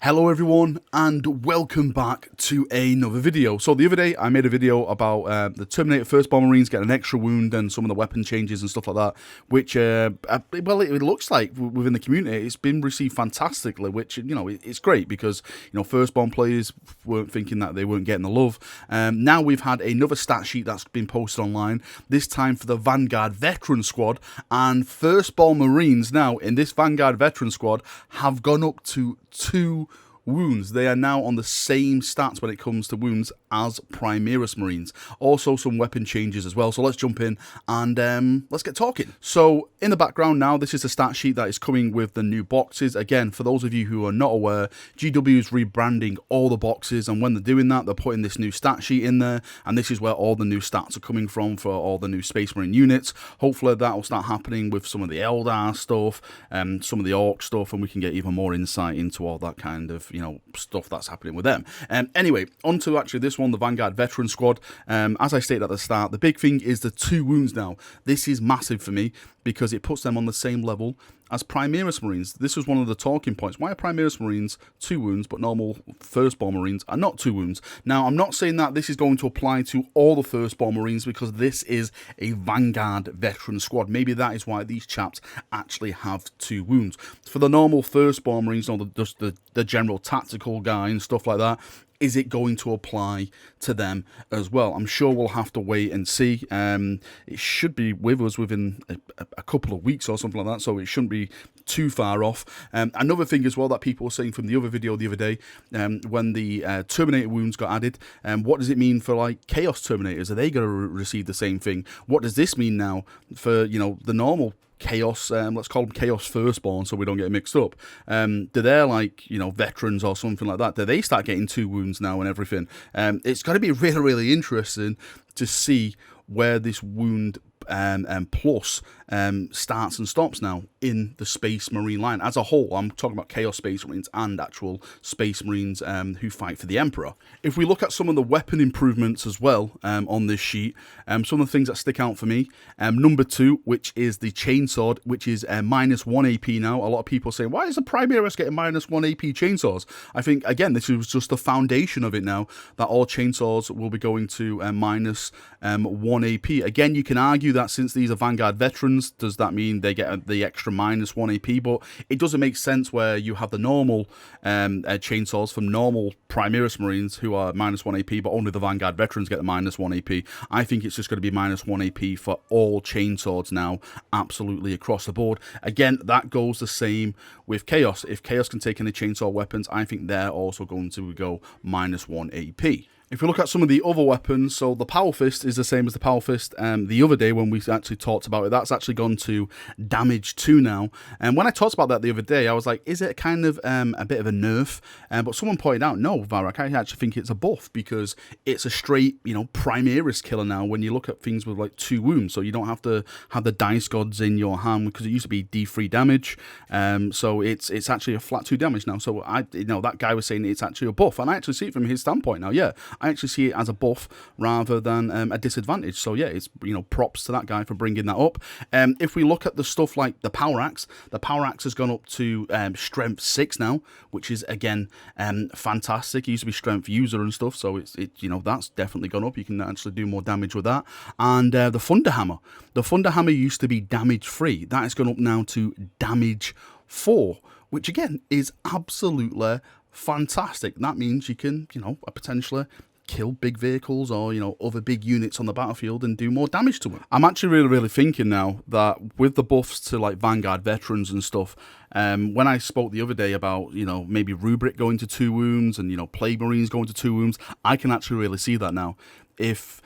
Hello everyone and welcome back to another video. So the other day I made a video about the Terminator Firstborn Marines getting an extra wound and some of the weapon changes and stuff like that, which, well, it looks like within the community it's been received fantastically, which, you know, it's great because, you know, Firstborn players weren't thinking that they weren't getting the love. Now we've had another stat sheet that's been posted online, this time for the Vanguard Veteran Squad, and Firstborn Marines now in this Vanguard Veteran Squad have gone up to 2 wounds. They are now on the same stats when it comes to wounds as Primaris Marines. Also some weapon changes as well. So let's jump in and let's get talking. So in the background now, this is the stat sheet that is coming with the new boxes. Again, for those of you who are not aware, GW is rebranding all the boxes, and when they're doing that, they're putting this new stat sheet in there, and this is where all the new stats are coming from for all the new Space Marine units. Hopefully that will start happening with some of the Eldar stuff, some of the Orc stuff, and we can get even more insight into all that kind of, you know, stuff that's happening with them. Anyway, on to actually this one, the Vanguard Veteran Squad. As I stated at the start, the big thing is the 2 wounds now. This is massive for me because it puts them on the same level as Primaris Marines. This was one of the talking points. Why are Primaris Marines 2 wounds, but normal Firstborn Marines are not 2 wounds? Now, I'm not saying that this is going to apply to all the Firstborn Marines because this is a Vanguard Veteran Squad. Maybe that is why these chaps actually have 2 wounds. For the normal Firstborn Marines, or just the general tactical guy and stuff like that, is it going to apply to them as well? I'm sure we'll have to wait and see. It should be with us within a couple of weeks or something like that, so it shouldn't be too far off. Another thing as well that people were saying from the other video the other day, when the Terminator wounds got added, what does it mean for like Chaos Terminators? Are they going to receive the same thing? What does this mean now for, you know, the normal Chaos, let's call them Chaos Firstborn so we don't get mixed up. Do they're like, you know, veterans or something like that? Do they start getting 2 wounds now and everything? It's got to be really, really interesting to see where this wound plus starts and stops now in the Space Marine line as a whole. I'm talking about Chaos Space Marines and actual Space Marines who fight for the Emperor. If we look at some of the weapon improvements as well on this sheet, some of the things that stick out for me, number 2, which is the Chainsword, which is minus 1 AP now. A lot of people say, why is the Primaris getting minus 1 AP chainsaws? I think, again, this is just the foundation of it now, that all chainsaws will be going to minus 1 AP. Again, you can argue that since these are Vanguard Veterans, does that mean they get the extra minus 1 AP? But it doesn't make sense where you have the normal chainsaws from normal Primaris Marines who are minus 1 AP, but only the Vanguard Veterans get the minus 1 AP. I think it's just going to be minus 1 AP for all chainswords now, absolutely across the board. Again, that goes the same with Chaos. If Chaos can take any chainsaw weapons, I think they're also going to go minus 1 AP. If we look at some of the other weapons, so the Power Fist is the same as the Power Fist the other day when we actually talked about it. That's actually gone to damage 2 now. And when I talked about that the other day, I was like, is it kind of a bit of a nerf? But someone pointed out, no, Varak, I actually think it's a buff because it's a straight, you know, Primaris killer now when you look at things with like 2 wounds. So you don't have to have the dice gods in your hand because it used to be D3 damage. So it's actually a flat 2 damage now. So that guy was saying it's actually a buff, and I actually see it from his standpoint now. Yeah, I actually see it as a buff rather than a disadvantage. So yeah, it's, you know, props to that guy for bringing that up. If we look at the stuff like the Power Axe has gone up to strength 6 now, which is again fantastic. It used to be strength user and stuff, so it's you know, that's definitely gone up. You can actually do more damage with that. And the Thunder Hammer used to be damage 3. That has gone up now to damage 4, which again is absolutely fantastic. That means you can, you know, potentially kill big vehicles or, you know, other big units on the battlefield and do more damage to them. I'm actually really thinking now that with the buffs to like Vanguard Veterans and stuff, when I spoke the other day about, you know, maybe Rubric going to 2 wounds and, you know, Plague Marines going to 2 wounds, I can actually really see that now. If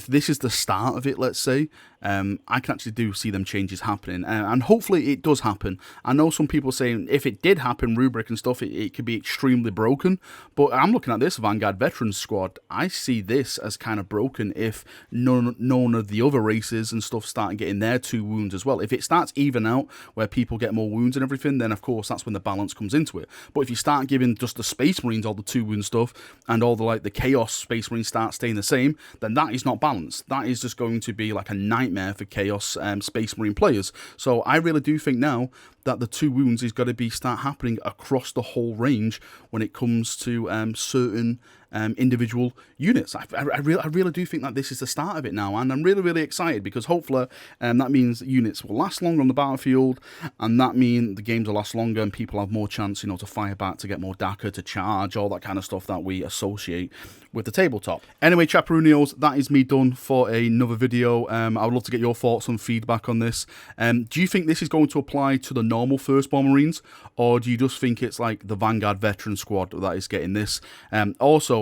this is the start of it, let's say, I can actually see them changes happening, and hopefully it does happen. I know some people saying if it did happen, Rubric and stuff, it could be extremely broken, but I'm looking at this Vanguard Veterans Squad, I see this as kind of broken if none of the other races and stuff start getting their 2 wounds as well. If it starts even out where people get more wounds and everything, then of course that's when the balance comes into it. But if you start giving just the Space Marines all the 2 wound stuff and all the like the Chaos Space Marines start staying the same, then that is not balanced. That is just going to be like a nightmare for Chaos Space Marine players. So I really do think now that the 2 wounds is going to start happening across the whole range when it comes to certain individual units. I really do think that this is the start of it now, and I'm really excited because hopefully that means units will last longer on the battlefield, and that means the games will last longer and people have more chance, you know, to fire back, to get more DACA, to charge, all that kind of stuff that we associate with the tabletop. Anyway, Chaperoonios, that is me done for another video. I would love to get your thoughts and feedback on this. Do you think this is going to apply to the normal Firstborn Marines, or do you just think it's like the Vanguard Veteran squad that is getting this? Also,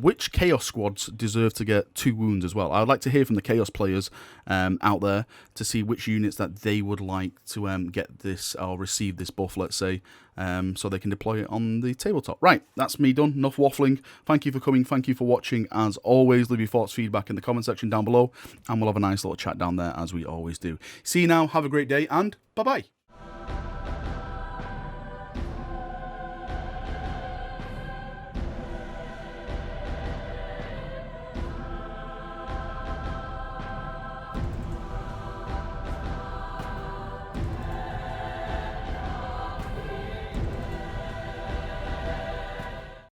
which Chaos squads deserve to get 2 wounds as well? I would like to hear from the Chaos players out there to see which units that they would like to get this or receive this buff, let's say, so they can deploy it on the tabletop. Right, that's me done. Enough waffling. Thank you for coming. Thank you for watching. As always, leave your thoughts, feedback in the comment section down below, and we'll have a nice little chat down there as we always do. See you now. Have a great day, and bye-bye.